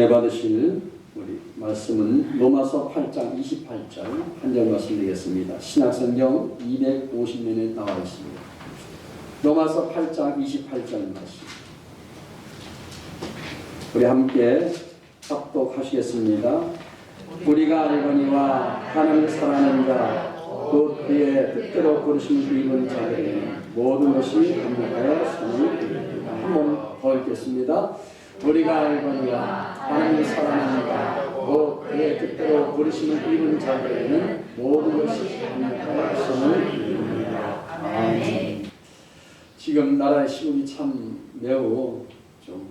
은혜 받으실 우리 말씀은 로마서 8장 28절 한 절 말씀 드리겠습니다. 신약성경 250면에 나와 있습니다. 로마서 8장 28절 말씀. 우리 함께 합독하시겠습니다. 우리가 알거니와 하나님을 사랑하는 자 곧 그의 뜻대로 부르심을 입은 자들에게는 모든 것이 합력하여 선을 이룹니다. 한번 더 읽겠습니다. 우리가 알거니와 하나님을 사랑하는 자 곧 그의 뜻대로 부르심을 입은 자들에게는 모든 것이 합력하여 선을 이룹니다. 아멘. 지금 나라의 시국이 참 매우 좀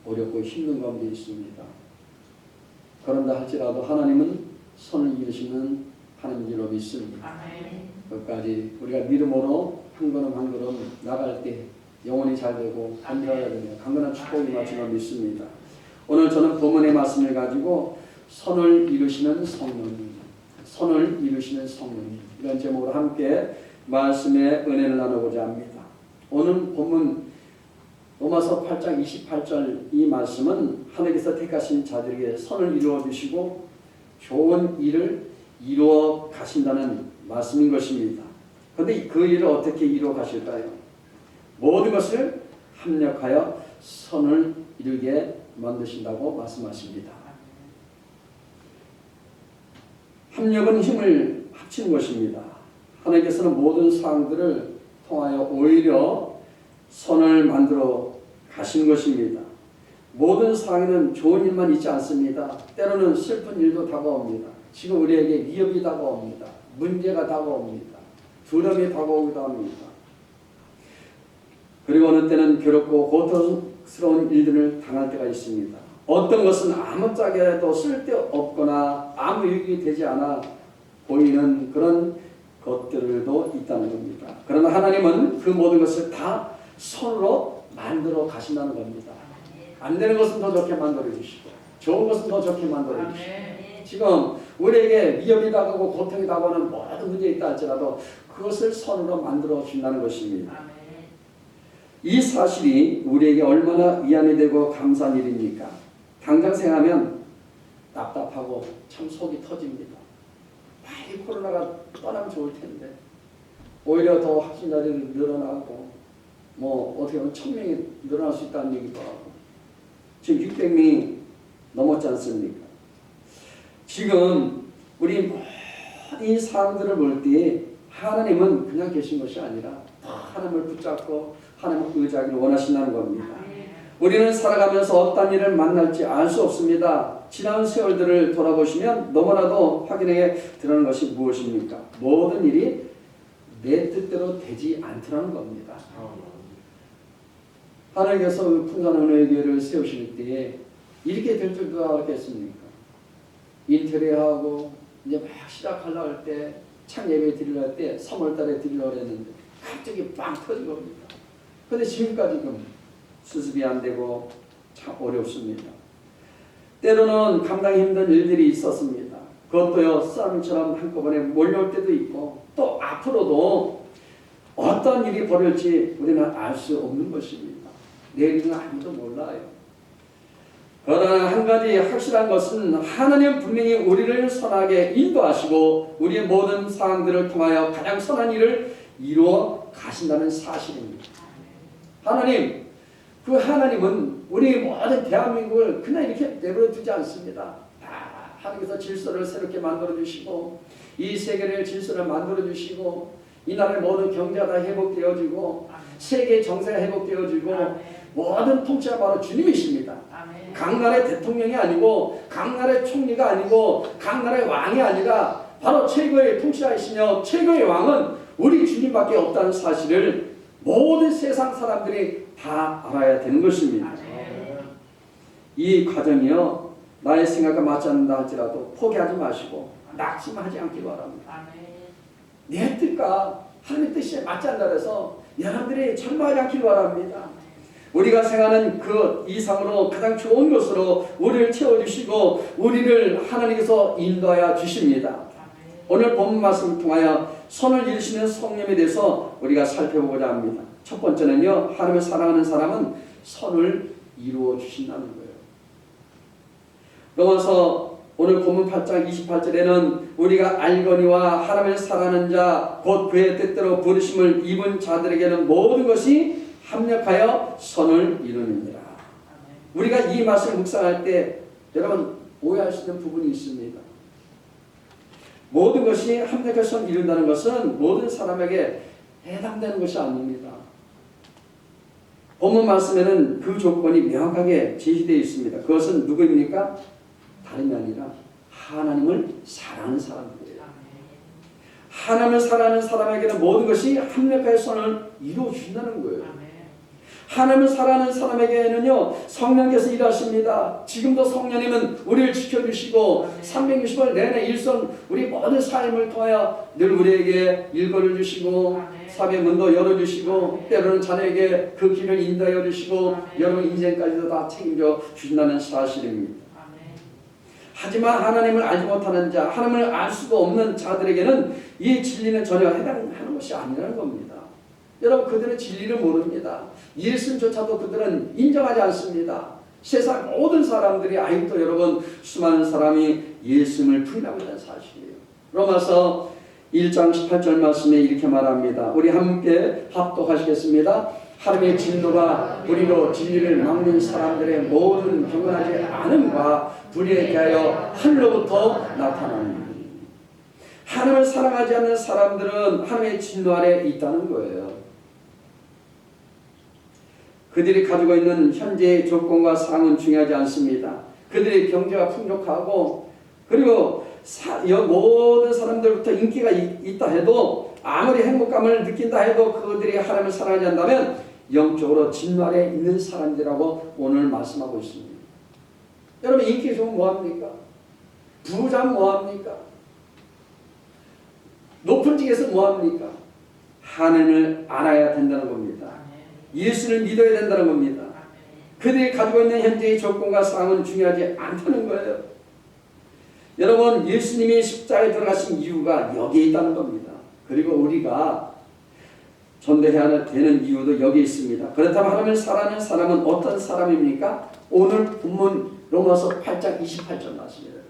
어렵고 힘든 가운데 있습니다. 그런다 할지라도 하나님은 선을 이루시는 하나님으로 믿습니다. 끝까지 우리가 믿음으로 한 걸음 한 걸음 나갈 때 영혼이 잘 되고 간절해야 되며 강건한 축복이 맞추며 믿습니다. 오늘 저는 본문의 말씀을 가지고 선을 이루시는 성령, 선을 이루시는 성령 이런 제목으로 함께 말씀의 은혜를 나누고자 합니다. 오늘 본문 로마서 8장 28절 이 말씀은 하나님께서 택하신 자들에게 선을 이루어 주시고 좋은 일을 이루어 가신다는 말씀인 것입니다. 그런데 그 일을 어떻게 이루어 가실까요? 모든 것을 합력하여 선을 이루게 만드신다고 말씀하십니다. 합력은 힘을 합치는 것입니다. 하나님께서는 모든 사항들을 통하여 오히려 선을 만들어 가신 것입니다. 모든 상황에는 좋은 일만 있지 않습니다. 때로는 슬픈 일도 다가옵니다. 지금 우리에게 위협이 다가옵니다. 문제가 다가옵니다. 두려움이 다가오기도 합니다. 그리고 어느 때는 괴롭고 고통스러운 일들을 당할 때가 있습니다. 어떤 것은 아무짝에도 쓸데없거나 아무 유익이 되지 않아 보이는 그런 것들도 있다는 겁니다. 그러나 하나님은 그 모든 것을 다 손으로 만들어 가신다는 겁니다. 안 되는 것은 더 좋게 만들어 주시고 좋은 것은 더 좋게 만들어 주시고 지금 우리에게 위협이 다가오고 고통이 다가오는 모든 문제 있다 할지라도 그것을 손으로 만들어 주신다는 것입니다. 이 사실이 우리에게 얼마나 위안이 되고 감사한 일입니까? 당장 생각하면 답답하고 참 속이 터집니다. 빨리 코로나가 떠나면 좋을 텐데 오히려 더 확진자들이 늘어나고 어떻게 보면 1000명이 늘어날 수 있다는 얘기도 하고 지금 600명이 넘었지 않습니까? 지금 우리 모든 사람들을 볼 때 하나님은 그냥 계신 것이 아니라 하나님을 붙잡고 하나님을 의지하기를 원하신다는 겁니다. 우리는 살아가면서 어떤 일을 만날지 알 수 없습니다. 지난 세월들을 돌아보시면 너무나도 확인하게 드러나는 것이 무엇입니까? 모든 일이 내 뜻대로 되지 않더라는 겁니다. 하나님께서 풍성한 교회를 세우실 때에 이렇게 될 줄 누가 알았겠습니까? 인테리어하고 이제 막 시작하려고 할 때 창예배 드리려 할 때 3월달에 드리려고 했는데 갑자기 빵 터진 겁니다. 그런데 지금까지 수습이 안 되고 참 어렵습니다. 때로는 감당이 힘든 일들이 있었습니다. 그것도요 쌈처럼 한꺼번에 몰려올 때도 있고 또 앞으로도 어떤 일이 벌어질지 우리는 알 수 없는 것입니다. 내일은 아무도 몰라요. 그러나 한 가지 확실한 것은 하나님 분명히 우리를 선하게 인도하시고 우리의 모든 상황들을 통하여 가장 선한 일을 이루어 가신다는 사실입니다. 하나님, 그 하나님은 우리 모든 대한민국을 그냥 이렇게 내버려 두지 않습니다. 하나님께서 질서를 새롭게 만들어 주시고 이 세계를 질서를 만들어 주시고 이 나라의 모든 경제가 다 회복되어지고 세계 정세가 회복되어지고 모든 통치가 바로 주님이십니다. 각 나라의 대통령이 아니고 각 나라의 총리가 아니고 각 나라의 왕이 아니라 바로 최고의 통치자이시며 최고의 왕은 우리 주님밖에 없다는 사실을 모든 세상 사람들이 다 알아야 되는 것입니다. 이 과정이요 나의 생각과 맞지 않는다 할지라도 포기하지 마시고 낙심하지 않기를 바랍니다. 내 뜻과 하나님의 뜻이 맞지 않는다 해서 여러분들이 절망하지 않기를 바랍니다. 우리가 생각하는 그 이상으로 가장 좋은 것으로 우리를 채워주시고 우리를 하나님께서 인도하여 주십니다. 오늘 본문 말씀을 통하여 선을 이루시는 성령에 대해서 우리가 살펴보고자 합니다. 첫 번째는요 하나님을 사랑하는 사람은 선을 이루어 주신다는 거예요. 로마서 오늘 본문 8장 28절에는 우리가 알거니와 하나님을 사랑하는 자 곧 그의 뜻대로 부르심을 입은 자들에게는 모든 것이 합력하여 선을 이루느니라. 우리가 이 말씀을 묵상할 때 여러분 오해할 수 있는 부분이 있습니다. 모든 것이 합력해서 선을 이룬다는 것은 모든 사람에게 해당되는 것이 아닙니다. 본문 말씀에는 그 조건이 명확하게 제시되어 있습니다. 그것은 누구입니까? 다름이 아니라 하나님을 사랑하는 사람들이에요. 하나님을 사랑하는 사람에게는 모든 것이 합력하여 선을 이루어 준다는 거예요. 하나님을 사랑하는 사람에게는요 성령께서 일하십니다. 지금도 성령님은 우리를 지켜주시고 360일 내내 일선 우리 모든 삶을 통하여 늘 우리에게 일거를 주시고 삶의 문도 열어주시고 때로는 자녀에게 그 길을 인도하여 주시고 여러분 인생까지도 다 책임져 주신다는 사실입니다. 하지만 하나님을 알지 못하는 자, 하나님을 알 수가 없는 자들에게는 이 진리는 전혀 해당하는 것이 아니라는 겁니다. 여러분 그들은 진리를 모릅니다. 예수님조차도 그들은 인정하지 않습니다. 세상 모든 사람들이 아직도 여러분 수많은 사람이 예수님을 부인하고 있는 사실이에요. 로마서 1장 18절 말씀에 이렇게 말합니다. 우리 함께 합독하시겠습니다. 하나님의 진노가 우리로 진리를 막는 사람들의 모든 경건하지 않음과 불의에 대하여 하늘로부터 나타납니다. 하나님을 사랑하지 않는 사람들은 하나님의 진노 아래 있다는 거예요. 그들이 가지고 있는 현재의 조건과 상황은 중요하지 않습니다. 그들의 경제가 풍족하고 그리고 모든 사람들부터 인기가 있다 해도 아무리 행복감을 느낀다 해도 그들이 하나님을 사랑하지 않는다면 영적으로 진노 아래 있는 사람들이라고 오늘 말씀하고 있습니다. 여러분 인기 좋으면 뭐합니까? 부자면 뭐합니까? 높은 직에서 뭐합니까? 하나님을 알아야 된다는 겁니다. 예수를 믿어야 된다는 겁니다. 그들이 가지고 있는 현재의 조건과 상황은 중요하지 않다는 거예요. 여러분 예수님이 십자가에 들어가신 이유가 여기에 있다는 겁니다. 그리고 우리가 전도해야 되는 이유도 여기에 있습니다. 그렇다면 하나님을 사랑하는 사람은 어떤 사람입니까? 오늘 본문 로마서 8장 28절 말씀입니다.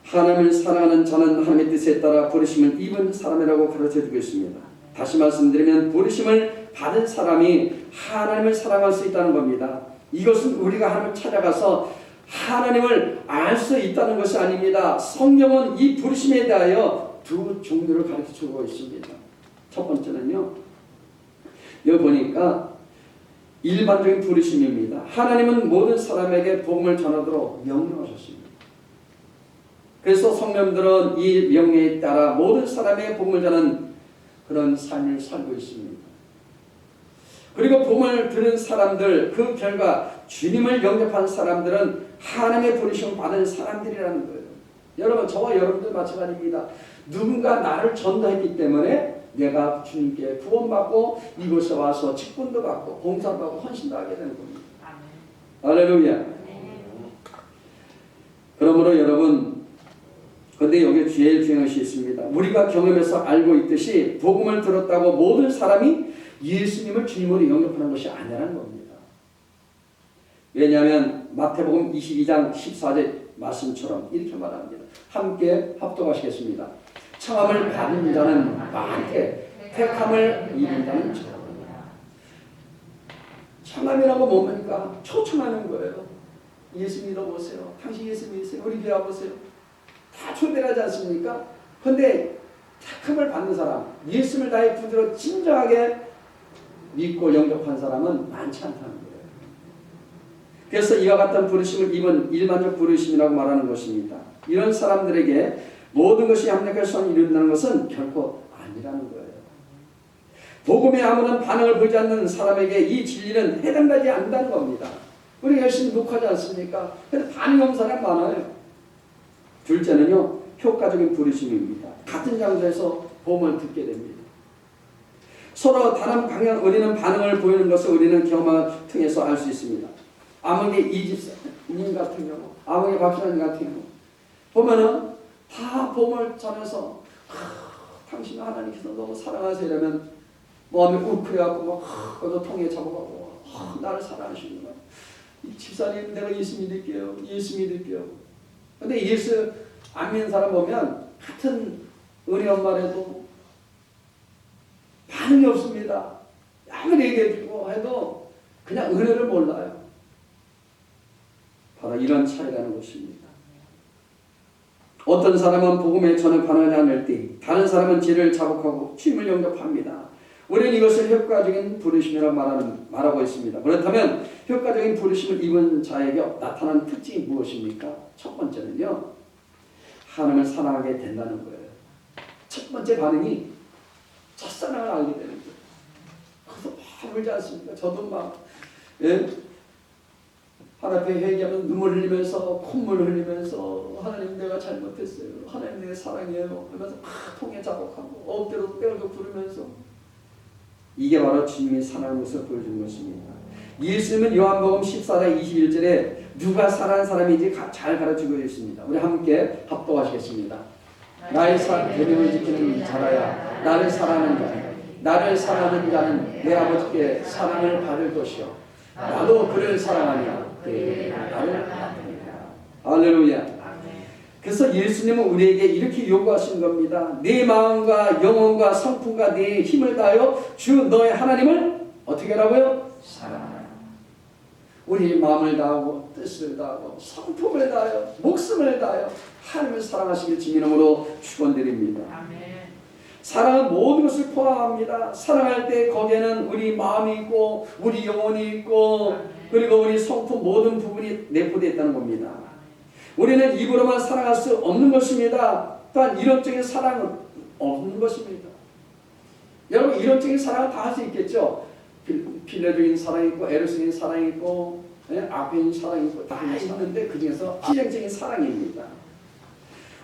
하나님을 사랑하는 자는 하나님의 뜻에 따라 부르심을 입은 사람이라고 가르쳐주고 있습니다. 다시 말씀드리면 부르심을 받은 사람이 하나님을 사랑할 수 있다는 겁니다. 이것은 우리가 하나님을 찾아가서 하나님을 알 수 있다는 것이 아닙니다. 성경은 이 부르심에 대하여 두 종류를 가르쳐주고 있습니다. 첫 번째는요. 여기 보니까 일반적인 부르심입니다. 하나님은 모든 사람에게 복음을 전하도록 명령하셨습니다. 그래서 성령들은 이 명령에 따라 모든 사람에게 복음을 전하는 그런 삶을 살고 있습니다. 그리고 복음을 들은 사람들, 그 결과 주님을 영접한 사람들은 하나님의 부르심을 받은 사람들이라는 거예요. 여러분 저와 여러분들 마찬가지입니다. 누군가 나를 전도했기 때문에 내가 주님께 구원받고 이곳에 와서 직분도 받고 봉사도 받고 헌신도 하게 되는 겁니다. 할렐루야. 그러므로 여러분 그런데 여기에 제일 중요한 것이 있습니다. 우리가 경험해서 알고 있듯이 복음을 들었다고 모든 사람이 예수님을 주님으로 영접하는 것이 아니라는 겁니다. 왜냐하면 마태복음 22장 14절 말씀처럼 이렇게 말합니다. 함께 합독하시겠습니다. 청함을 받은 자는 많게 택함을 입은 자는 적습니다. 청함이라고 뭡니까? 초청하는 거예요. 예수 믿어보세요. 당신 예수 믿으세요. 우리 교회 와보세요. 다 초대하지 않습니까? 그런데 택함을 받는 사람, 예수를 나의 구주로 진정하게 믿고 영접한 사람은 많지 않다는 거예요. 그래서 이와 같은 부르심을 입은 일반적 부르심이라고 말하는 것입니다. 이런 사람들에게 모든 것이 합력해서 이룬다는 것은 결코 아니라는 거예요. 복음에 아무런 반응을 보이지 않는 사람에게 이 진리는 해당되지 않는다는 겁니다. 우리 열심히 녹화하지 않습니까? 근데 반응이 없는 사람 많아요. 둘째는요, 효과적인 부르심입니다. 같은 장소에서 복음을 듣게 됩니다. 서로 다른 방향, 우리는 반응을 보이는 것을 우리는 경험을 통해서 알 수 있습니다. 아무개 이집사님 같은 경우, 아무개 박사님 같은 경우 보면은 다 복음을 전해서 당신 하나님께서 너무 사랑하세요 이러면 마음이 울컥해갖고 막 그것도 통에 잡아가고 나를 사랑하시는구나. 집사님 내가 예수 믿을게요. 예수 믿을게요. 근데 예수 안 믿는 사람 보면 같은 은혜 엄마라도 반응이 없습니다. 아무리 얘기해주고 해도 그냥 은혜를 몰라요. 바로 이런 차이라는 것입니다. 어떤 사람은 복음에 전혀 반응하지 않을 때 다른 사람은 죄를 자복하고 주임을 영접합니다. 우리는 이것을 효과적인 부르심이라고 말하고 있습니다. 그렇다면 효과적인 부르심을 입은 자에게 나타나는 특징이 무엇입니까? 첫 번째는요, 하나님을 사랑하게 된다는 거예요. 첫 번째 반응이 첫사랑을 알게 되는 거예요. 그래서 막 울지 않습니까? 저도 막 하나님 앞에 회개하면 눈물 흘리면서 콧물 흘리면서 하나님 내가 잘못했어요. 하나님 내 사랑해요. 하면서 막 통에 자복하고 엎드려 빼어도 부르면서 이게 바로 주님이 사랑하는 모습을 보여주는 것입니다. 예수님은 요한복음 14장 21절에 누가 사랑하는 사람인지 잘 가르치고 있습니다. 우리 함께 합독하시겠습니다. 나의 계명을 지키는 자라야 나를 사랑하는 자니 나를 사랑하는 자는 내 아버지께 사랑을 받을 것이요 나도 그를 사랑하며 그에게 나를 받으리라. 할렐루야. 그래서 예수님은 우리에게 이렇게 요구하신 겁니다. 내 마음과 영혼과 성품과 내 힘을 다하여 주 너의 하나님을 어떻게 하라고요? 사랑하라. 우리 마음을 다하고 뜻을 다하고 성품을 다하여 목숨을 다하여 하나님을 사랑하시길 주님으로 축원드립니다. 사랑은 모든 것을 포함합니다. 사랑할 때 거기에는 우리 마음이 있고 우리 영혼이 있고 그리고 우리 성품 모든 부분이 내포되어 있다는 겁니다. 우리는 입으로만 사랑할 수 없는 것입니다. 또한 이론적인 사랑은 없는 것입니다. 여러분 이론적인 사랑은 다 할 수 있겠죠. 필레적인 사랑이 있고 에로스적인 사랑이 있고 아페인 사랑이 있고 다 있는데 그 중에서 실행적인 사랑입니다.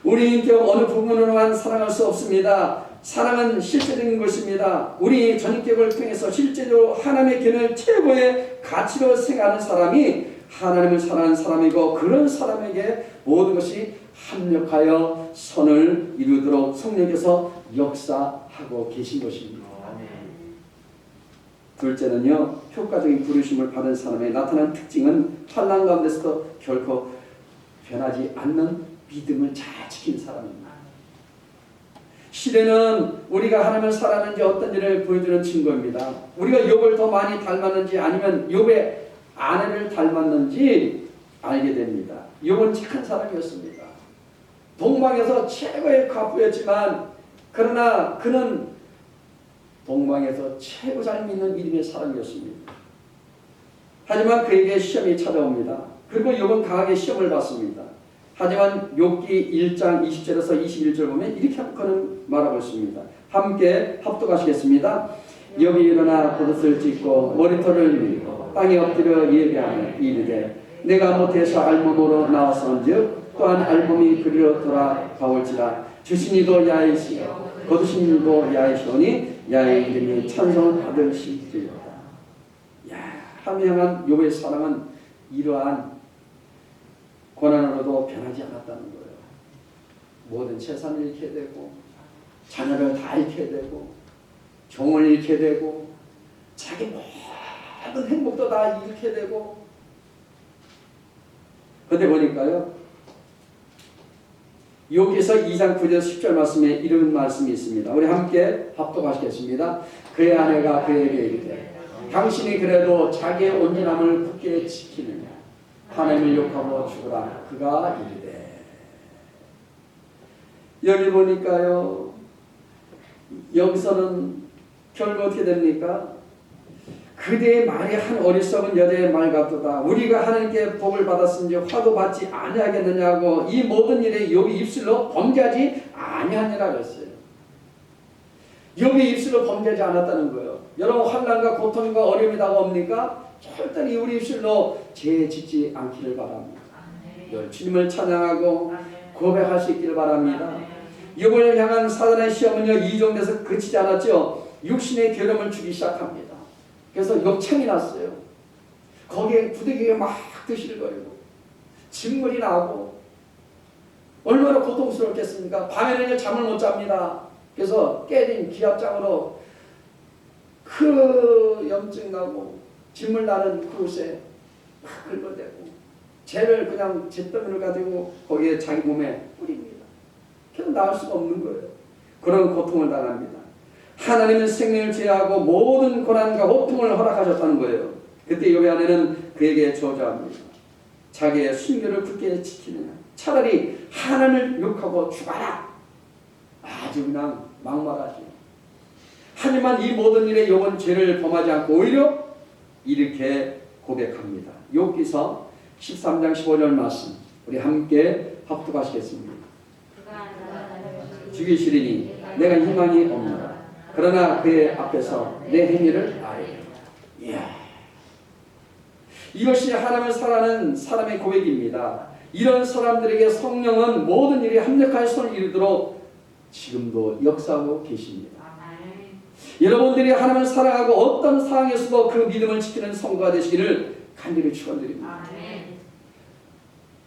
우리 인격 어느 부분으로만 사랑할 수 없습니다. 사랑은 실제적인 것입니다. 우리 전인격을 통해서 실제적으로 하나님의 견을 최고의 가치로 생각하는 사람이 하나님을 사랑하는 사람이고 그런 사람에게 모든 것이 합력하여 선을 이루도록 성령께서 역사하고 계신 것입니다. 둘째는요, 효과적인 부르심을 받은 사람의 나타난 특징은 환난 가운데서도 결코 변하지 않는 믿음을 잘 지킨 사람입니다. 시대는 우리가 하나님을 사랑하는지 어떤지를 보여주는 증거입니다. 우리가 욥을 더 많이 닮았는지 아니면 욥의 아내를 닮았는지 알게 됩니다. 욥은 착한 사람이었습니다. 동방에서 최고의 과부였지만 그러나 그는 동방에서 최고 잘 믿는 믿음의 사람이었습니다. 하지만 그에게 시험이 찾아옵니다. 그리고 욥은 강하게 시험을 받습니다. 하지만 욥기 1장 20절에서 21절 보면 이렇게 그는 말하고 있습니다. 함께 합독하시겠습니다. 욥이 일어나 겉옷을 찢고 머리털을 밀고 땅에 엎드려 예배하며 이르되 내가 못해서 알몸으로 나왔은즉 또한 알몸이 그리로 돌아가올지라 주신 이도 야이시요 거두신 이도 야이시오니 야의 이름이 찬송을 받으시리로다. 하나님 향한 욥의 사랑은 이러한 고난으로도 변하지 않았다는 거예요. 모든 재산을 잃게 되고 자녀를 다 잃게 되고 종을 잃게 되고 자기 모든 행복도 다 잃게 되고 그런데 보니까요 여기서 2장 9절 10절 말씀에 이런 말씀이 있습니다. 우리 함께 합독하시겠습니다. 그의 아내가 그에게 이르되 당신이 그래도 자기의 온전함을 굳게 지키느냐 하나님을 욕하고 죽으라. 그가 이르되 여기 보니까요 여기서는 결국 어떻게 됩니까? 그대의 말이 한 어리석은 여자의 말 같도다. 우리가 하나님께 복을 받았은지 화도 받지 아니하겠느냐고 이 모든 일에 욥이 입술로 범죄하지 아니하니라 그랬어요. 욥이 입술로 범죄하지 않았다는 거예요. 여러분 환난과 고통과 어려움이 다가옵니까? 절대 우리 입술로 죄 짓지 않기를 바랍니다. 늘 주님을 찬양하고 고백할 수 있기를 바랍니다. 욥을 향한 사단의 시험은요 이종돼서 그치지 않았죠. 육신의 괴로움을 주기 시작합니다. 그래서 욥창이 났어요. 거기에 부대기가 막 드실거리고 진물이 나고 얼마나 고통스럽겠습니까? 밤에는 잠을 못 잡니다. 그래서 깨진 기압장으로 그 염증 나고 진물 나는 그곳에 막 긁어대고 죄를 그냥 잿더미를 가지고 거기에 자기 몸에 뿌립니다. 그래서 나을 수가 없는 거예요. 그런 고통을 당합니다. 하나님은 생명을 제하고 모든 고난과 고통을 허락하셨다는 거예요. 그때 욥의 아내는 그에게 저주합니다. 자기의 순결을 굳게 지키느냐, 차라리 하나님을 욕하고 죽어라. 아주 그냥 막말하지. 하지만 이 모든 일에 욥은 죄를 범하지 않고 오히려 이렇게 고백합니다. 욥기서 13장 15절 말씀 우리 함께 합독하시겠습니다. 죽이시리니 내가 희망이 없노라. 그러나 그의 앞에서 내 행위를 아뢰리라. 이야, 이것이 하나님을 사랑하는 사람의 고백입니다. 이런 사람들에게 성령은 모든 일이 합력하여 손을 이루도록 지금도 역사하고 계십니다. 여러분들이 하나님을 사랑하고 어떤 상황에서도 그 믿음을 지키는 성도가 되시기를 간절히 축원드립니다.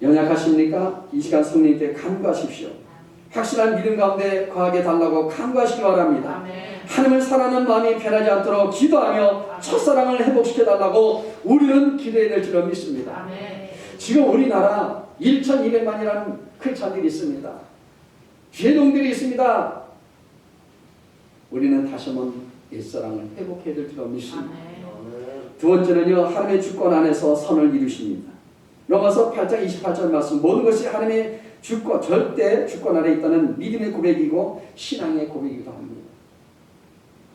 연약하십니까? 이 시간 성령님께 간구하십시오. 확실한 믿음 가운데 거하게 달라고 간구하시기 바랍니다. 하나님을 사랑하는 마음이 변하지 않도록 기도하며 첫사랑을 회복시켜달라고 우리는 기도해야 될 줄로 믿습니다. 지금 우리나라 1,200만이라는 크리스찬들이 있습니다. 죄동들이 있습니다. 우리는 다시 한번 옛사랑을 회복해야 될 줄로 믿습니다. 두 번째는요, 하나님의 주권 안에서 선을 이루십니다. 로마서 8장 28절 말씀, 모든 것이 하나님의 주권, 절대 주권 아래 있다는 믿음의 고백이고 신앙의 고백이기도 합니다.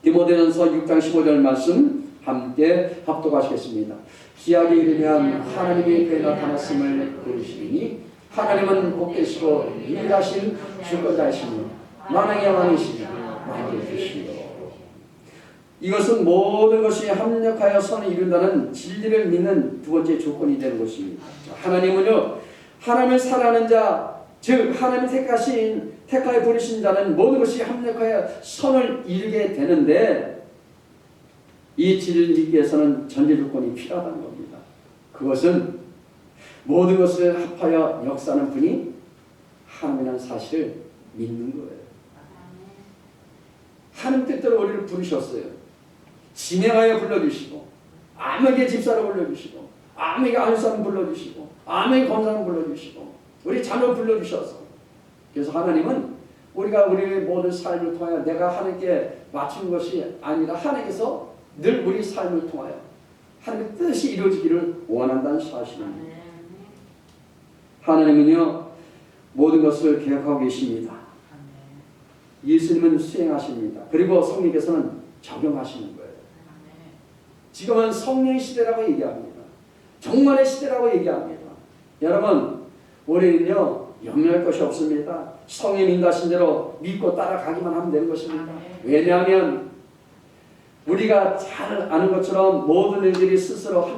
디모데전서 6장 15절 말씀 함께 합독하시겠습니다. 기약에 이르면 하나님이 그에 나타났음을 그리시니 하나님은 복되시고 유일하신 주권자이시며 만왕의 왕이시며 만주의 주시며. 이것은 모든 것이 합력하여 선을 이룬다는 진리를 믿는 두 번째 조건이 되는 것입니다. 하나님은요, 하나님을 사랑하는 자, 즉 하나님 택하여 부르신 자는 모든 것이 합력하여 선을 이루게 되는데, 이 진리를 믿기 위해서는 전제 조건이 필요하다는 겁니다. 그것은 모든 것을 합하여 역사하는 분이 하나님이라는 사실을 믿는 거예요. 하나님 뜻대로 우리를 부르셨어요. 지명하여 불러주시고, 아무에게 집사로 불러주시고, 아무에게 안수사람 불러주시고, 아무에게 검사람 불러주시고, 우리 자녀 불러주셔서, 그래서 하나님은 우리가 우리의 모든 삶을 통하여 내가 하나님께 맞춘 것이 아니라 하나님께서 늘 우리 삶을 통하여 하나님의 뜻이 이루어지기를 원한다는 사실입니다. 하나님은요, 모든 것을 계획하고 계십니다. 예수님은 수행하십니다. 그리고 성령께서는 적용하시는 거예요. 지금은 성령 시대라고 얘기합니다. 종말의 시대라고 얘기합니다. 여러분, 우리는요, 염려할 것이 없습니다. 성령 인도하신 대로 믿고 따라가기만 하면 되는 것입니다. 왜냐하면 우리가 잘 아는 것처럼 모든 일들이 스스로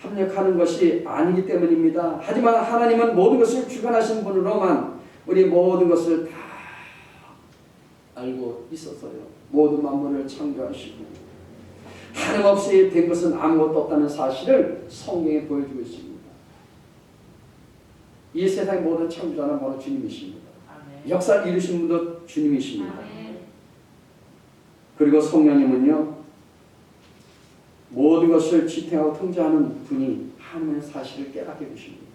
합력하는 것이 아니기 때문입니다. 하지만 하나님은 모든 것을 주관하신 분으로만 우리 모든 것을 다 알고 있어서요, 모든 만물을 창조하시고 하나님 없이 된 것은 아무것도 없다는 사실을 성경에 보여주고 있습니다. 이 세상의 모든 창조자는 바로 주님이십니다. 역사를 이루신 분도 주님이십니다. 그리고 성령님은요, 모든 것을 지탱하고 통제하는 분이 하나님의 사실을 깨닫게 해주십니다.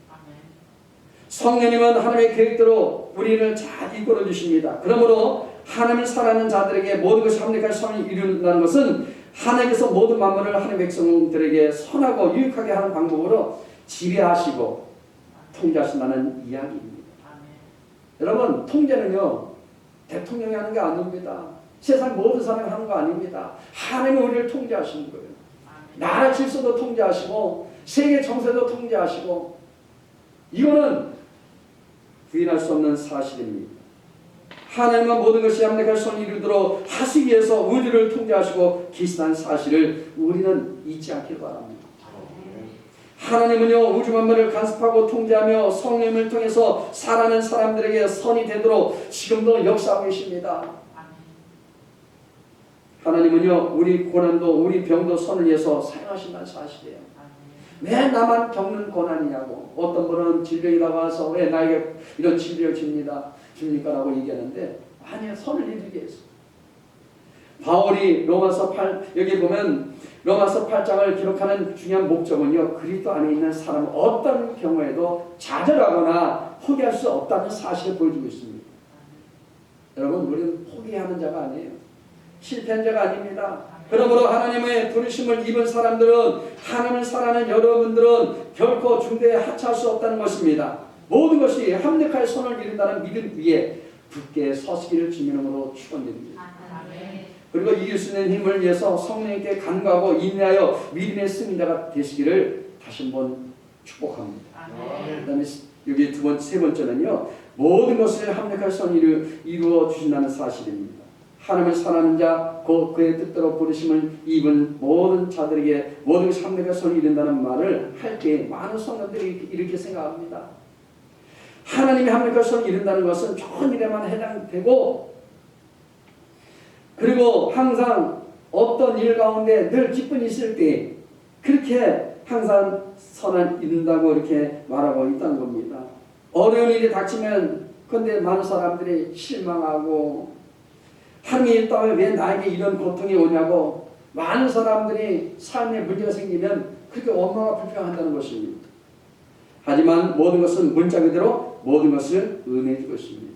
성령님은 하나님의 계획대로 우리를 잘 이끌어 주십니다. 그러므로 하나님을 사랑하는 자들에게 모든 것이 합력하여 선을 이룬다는 것은 하나님께서 모든 만물을 하나님의 백성들에게 선하고 유익하게 하는 방법으로 지배하시고 통제하신다는 이야기입니다. 여러분, 통제는요, 대통령이 하는 게 아닙니다. 세상 모든 사람이 하는 거 아닙니다. 하나님이 우리를 통제하시는 거예요. 나라 질서도 통제하시고 세계 정세도 통제하시고, 이거는 부인할 수 없는 사실입니다. 하나님은 모든 것이 합력하여 선을 이루도록 하시기 위해서 우주를 통제하시고 계시다는 사실을 우리는 잊지 않길 바랍니다. 하나님은요, 우주 만물을 간섭하고 통제하며 성령을 통해서 살아가는 사람들에게 선이 되도록 지금도 역사하고 계십니다. 하나님은요, 우리 고난도 우리 병도 선을 위해서 사용하신다는 사실이에요. 왜 나만 겪는 고난이냐고, 어떤 분은 질병이라고 와서 왜 나에게 이런 질병을 줍니까? 라고 얘기하는데, 아니요, 선을 이루기 위해서. 바울이 로마서 8 여기 보면 로마서 8장을 기록하는 중요한 목적은요, 그리스도 안에 있는 사람은 어떤 경우에도 좌절하거나 포기할 수 없다는 사실을 보여주고 있습니다. 여러분, 우리는 포기하는 자가 아니에요. 실패한 자가 아닙니다. 그러므로 하나님의 부르심을 입은 사람들은, 하나님을 사랑하는 여러분들은 결코 중대에 하차할 수 없다는 것입니다. 모든 것이 합력하여 손을 이룬다는 믿음 위에 굳게 서시기를 주님으로 축원드립니다. 그리고 이길 수 있는 힘을 위해서 성령님께 간구하고 인내하여 믿음의 승리자가 되시기를 다시 한번 축복합니다. 그다음에 여기 세 번째는요, 모든 것을 합력하여 손을 이루어 주신다는 사실입니다. 하나님을 사랑하는 자, 곧 그의 뜻대로 부르심을 입은 모든 자들에게 모든 것이 합력하여 손을 이룬다는 말을 할 때 많은 성도들이 이렇게 생각합니다. 하나님이 합력하여 손을 이룬다는 것은 좋은 일에만 해당되고, 그리고 항상 어떤 일 가운데 늘 기쁨이 있을 때 그렇게 항상 선을 이룬다고 이렇게 말하고 있다는 겁니다. 어려운 일이 닥치면 근데 많은 사람들이 실망하고, 하나님이 있다면 왜 나에게 이런 고통이 오냐고 많은 사람들이 삶에 문제가 생기면 그렇게 원망과 불평한다는 것입니다. 하지만 모든 것은 문자 그대로 모든 것을 은혜 주고 있습니다.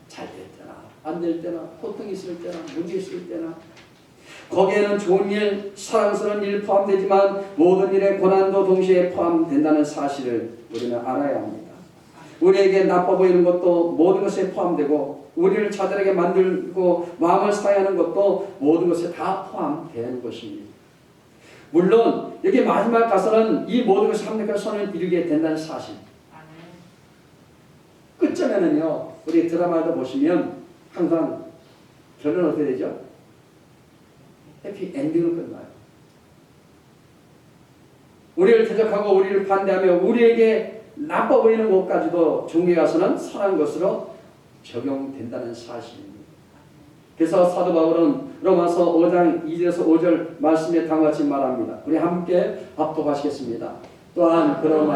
잘 될 때나 안 될 때나, 고통이 있을 때나 문제 있을 때나, 거기에는 좋은 일, 사랑스러운 일 포함되지만 모든 일에 고난도 동시에 포함된다는 사실을 우리는 알아야 합니다. 우리에게 나빠 보이는 것도 모든 것에 포함되고, 우리를 자들에게 만들고 마음을 상해하는 것도 모든 것에 다 포함되는 것입니다. 물론 여기 마지막 가서는 이 모든 것이 합력하여 선을 이루게 된다는 사실. 끝점에는요, 우리 드라마도 보시면 항상 결론은 어떻게 되죠? 해피 엔딩으로 끝나요. 우리를 대적하고 우리를 반대하며 우리에게 나빠 보이는 것까지도 종교에 가서는 선한 것으로 적용된다는 사실입니다. 그래서 사도 바울은 로마서 5장 2절에서 5절 말씀에 다음같이 말합니다. 우리 함께 합독하시겠습니다. 또한 그러므로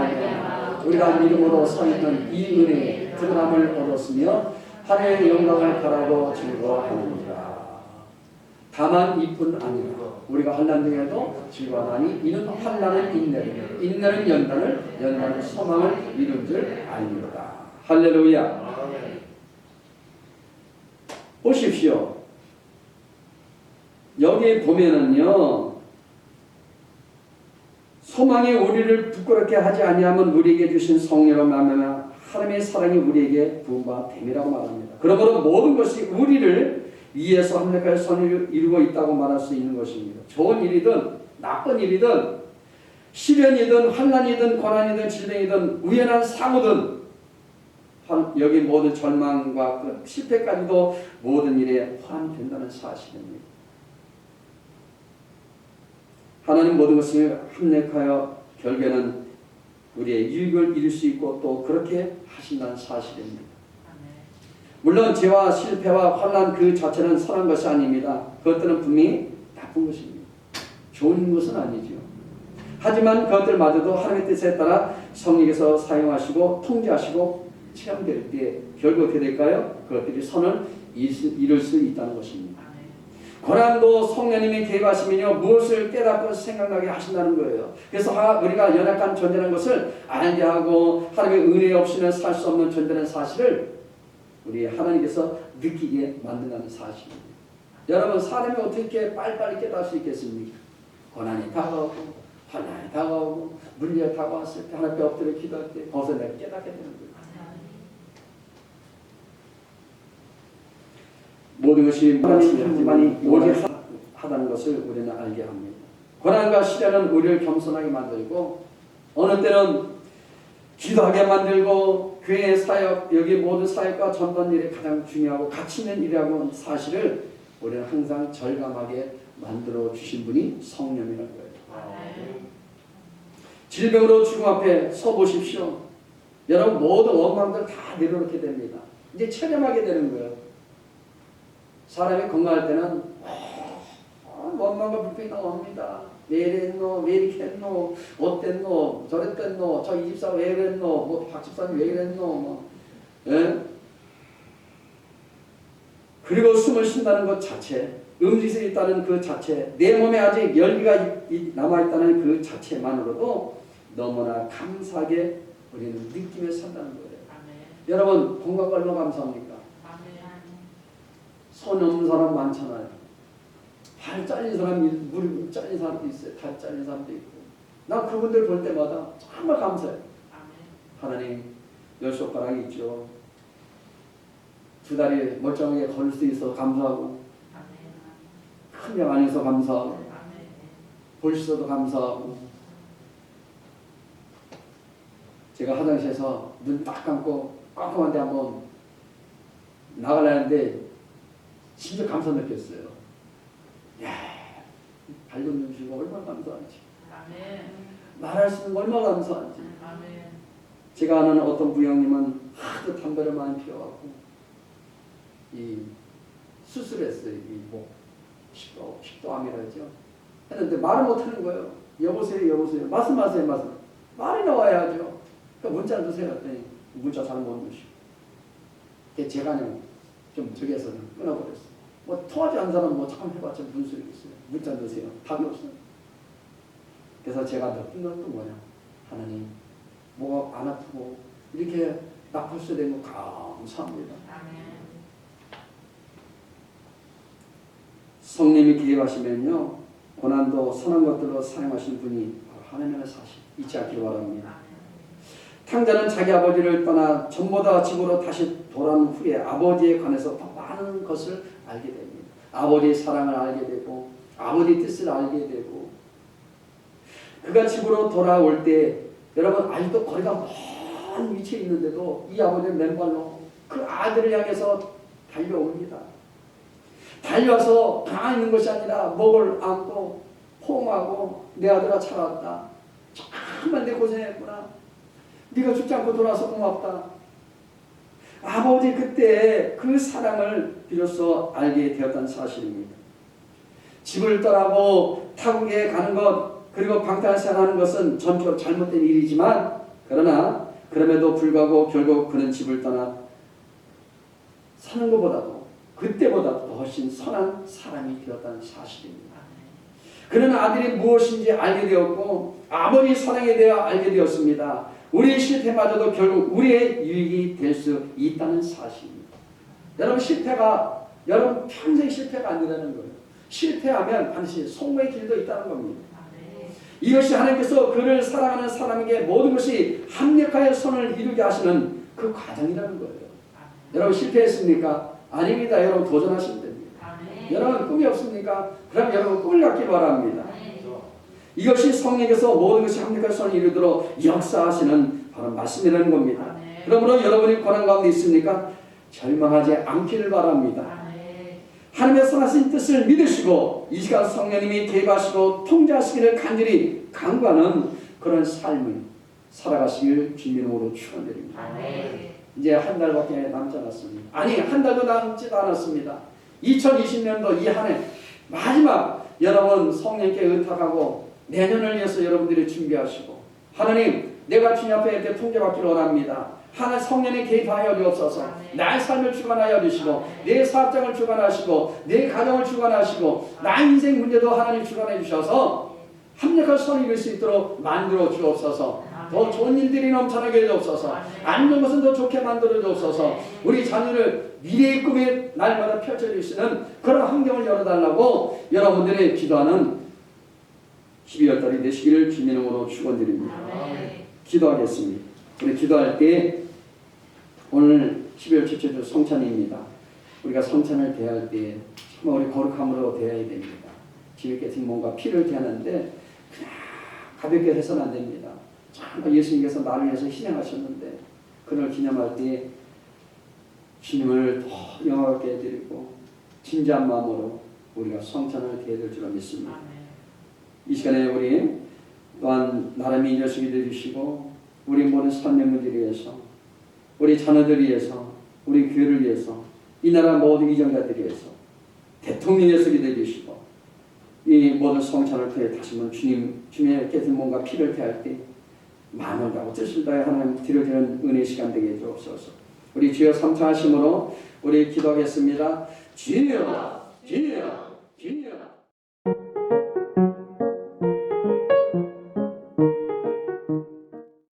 우리가 믿음으로 서 있는 이 은혜에 드러남을 얻었으며 하나님의 영광을 바라고 즐거워하느니라. 다만 이뿐 아니라 우리가 환난 중에도 즐거워하니 이는 환난은 인내를, 인내는 연단을, 연단은 소망을 이룬 줄 아닙니다. 할렐루야. 보십시오. 여기 보면은요, 소망이 우리를 부끄럽게 하지 아니하면 우리에게 주신 성령으로 말미암아 하나님의 사랑이 우리에게 부은바 됨이라고 말합니다. 그러므로 모든 것이 우리를 위에서 합력하여 선을 이루고 있다고 말할 수 있는 것입니다. 좋은 일이든 나쁜 일이든 시련이든 환난이든 고난이든 질병이든 우연한 사고든 여기 모든 절망과 실패까지도 모든 일에 포함된다는 사실입니다. 하나님 모든 것을 합력하여 결국에는 우리의 유익을 이룰 수 있고 또 그렇게 하신다는 사실입니다. 물론 죄와 실패와 환난 그 자체는 선한 것이 아닙니다. 그것들은 분명히 나쁜 것입니다. 좋은 것은 아니죠. 하지만 그것들마저도 하나님의 뜻에 따라 성령께서 사용하시고 통제하시고 체험될 때 결국 어떻게 될까요? 그것들이 선을 이룰 수 있다는 것입니다. 고난도 성령님이 개입하시면요, 무엇을 깨닫고 생각나게 하신다는 거예요. 그래서 우리가 연약한 존재라는 것을 알게 하고 하나님의 은혜 없이는 살 수 없는 존재라는 사실을 우리 하나님께서 느끼게 만든다는 사실입니다. 여러분, 사람이 어떻게 빨리빨리 깨달을 수 있겠습니까? 고난이 다가오고 환난이 다가오고 문제가 다가왔을 때 하나님 앞에 엎드려 기도할 때 거기서 내가 깨닫게 되는 거예요. 모든 것이 하나님만이 오직 하다는 것을 우리는 알게 합니다. 고난과 시련은 우리를 겸손하게 만들고 어느 때는 기도하게 만들고 교회 사역, 여기 모든 사역과 전반 일이 가장 중요하고 가치 있는 일이라고 사실을 우리는 항상 절감하게 만들어 주신 분이 성령이라는 거예요. 질병으로 죽음 앞에 서 보십시오. 여러분 모든 원망들 다 내려놓게 됩니다. 이제 체념하게 되는 거예요. 사람이 건강할 때는 원망과 불평이 나옵니다. 왜 이랬노, 왜 이렇게 했노, 어땠노, 저랬댔노, 저 이 집사 왜 그랬노, 뭐 박 집사님 왜 그랬노, 뭐. 예? 그리고 숨을 쉰다는 것 자체 음식이 있다는 그 자체, 내 몸에 아직 열기가 남아있다는 그 자체만으로도 너무나 감사하게 우리는 느끼며 산다는 거예요. 여러분 건강 얼마나 감사합니까? 손 없는 사람 많잖아요. 발 잘린 사람이, 무릎 잘린 사람도 있어요. 발 잘린 사람도 있고. 나 그분들 볼 때마다 정말 감사해요. 하나님, 10손가락이 있죠. 2다리 멀쩡하게 걸을 수 있어서 감사하고, 큰 병 안에서 감사하고, 볼 수 있어도 감사하고. 제가 화장실에서 눈 딱 감고 깜깜한데 한번 나가려는데 진짜 감사 느꼈어요. 야, 밝은 눈 주고 얼마나 감사한지. 말할 수 있는 거 얼마나 감사한지. 제가 아는 어떤 부형님은 하도 담배를 많이 피워갖고 이 수술했어요. 이 목 식도암이라 하죠. 했는데 말을 못하는 거예요. 여보세요, 여보세요. 말씀하세요, 말씀. 말이 나와야죠. 그러니까 문자 주세요. 했더니 문자 잘 못 주시고. 제가 좀 저기에서 끊어버렸어요. 뭐 통하지 않는 사람 뭐 참 해봤자 무슨 소리 있어요. 문자 넣으세요. 답이 없어요. 그래서 제가 느낀 것도 뭐냐. 하나님, 뭐가 안 아프고 이렇게 나쁠 수 있는 거 감사합니다. 성령이 개입하시면요, 고난도 선한 것들로 사용하시는 분이 하나님의 사실 잊지 않기를 바랍니다. 탕자는 자기 아버지를 떠나 전보다 집으로 다시 돌아온 후에 아버지에 관해서 더 많은 것을 알게 됩니다. 아버지의 사랑을 알게 되고 아버지의 뜻을 알게 되고, 그가 집으로 돌아올 때 여러분 아직도 거리가 먼 위치에 있는데도 이 아버지는 맨발로 그 아들을 향해서 달려옵니다. 달려와서 가만히 있는 것이 아니라 목을 안고 포옹하고, 내 아들아 찾아왔다. 정말 내 고생했구나. 네가 죽지 않고 돌아와서 고맙다. 아버지 그때 그 사랑을 비로소 알게 되었다는 사실입니다. 집을 떠나고 타국에 가는 것, 그리고 방탄생활하는 것은 전적으로 잘못된 일이지만, 그러나 그럼에도 불구하고 결국 그는 집을 떠나 사는 것보다도 그때보다도 훨씬 선한 사람이 되었다는 사실입니다. 그는 아들이 무엇인지 알게 되었고 아버지 사랑에 대해 알게 되었습니다. 우리의 실패마저도 결국 우리의 유익이 될 수 있다는 사실입니다. 여러분 실패가 여러분 평생 실패가 아니라는 거예요. 실패하면 반드시 성공의 길도 있다는 겁니다. 이것이 하나님께서 그를 사랑하는 사람에게 모든 것이 합력하여 선을 이루게 하시는 그 과정이라는 거예요. 여러분 실패했습니까? 아닙니다. 여러분 도전하시면 됩니다. 여러분 꿈이 없습니까? 그럼 여러분 꿈을 갖기 바랍니다. 이것이 성령께서 모든 것이 합력하여 선을 이루도록 역사하시는 바로 말씀이라는 겁니다. 그러므로 여러분이 고난 가운데 있습니까? 절망하지 않기를 바랍니다. 하나님의 선하신 뜻을 믿으시고 이 시간 성령님이 개입하시고 통제하시기를 간절히 간구하는 그런 삶을 살아가시길 주님으로 축원드립니다. 이제 한 달밖에 남지 않았습니다. 아니 한 달도 남지도 않았습니다. 2020년도 이 한 해 마지막 여러분 성령께 의탁하고 내년을 위해서 여러분들이 준비하시고, 하나님 내가 주님 앞에 이렇게 통제받기를 원합니다. 하나님 성령에 개입하여 주옵소서. 나의 삶을 주관하여 주시고 내 사업장을 주관하시고 내 가정을 주관하시고 나의 인생 문제도 하나님 주관해 주셔서 합력한 선을 이룰 수 있도록 만들어 주옵소서. 더 좋은 일들이 넘쳐나게 해주옵소서. 안 좋은 것은 더 좋게 만들어 주옵소서. 우리 자녀를 미래의 꿈에 날마다 펼쳐주시는 그런 환경을 열어달라고 여러분들의 기도하는 12월 달이 되시기를 주님의 이름으로 축원드립니다. 기도하겠습니다. 우리 기도할 때 오늘 12월 첫째 주 성찬입니다. 우리가 성찬을 대할 때 정말 우리 거룩함으로 대해야 됩니다. 주님께서 뭔가 피를 대하는데 그냥 가볍게 해서는 안 됩니다. 정말 예수님께서 나를 위해서 희생하셨는데 그날 기념할 때 주님을 더 영화롭게 해드리고 진지한 마음으로 우리가 성찬을 대해야 될 줄 믿습니다. 이 시간에 우리 또한 나라의 이 녀석이 되주시고 우리 모든 선명들을 위해서, 우리 자녀들을 위해서, 우리 교회를 위해서, 이 나라 모든 이정자들을 위해서 대통령 녀석이 되주시고 이 모든 성찬을 통해 다시 한번 주님께서 뭔가 피를 대할 때 마음을 다하고 뜻을 다해 하나님 드려지는 은혜 시간 되게 해주옵소서. 우리 주여 삼창하심으로 우리 기도하겠습니다. 주여, 주여.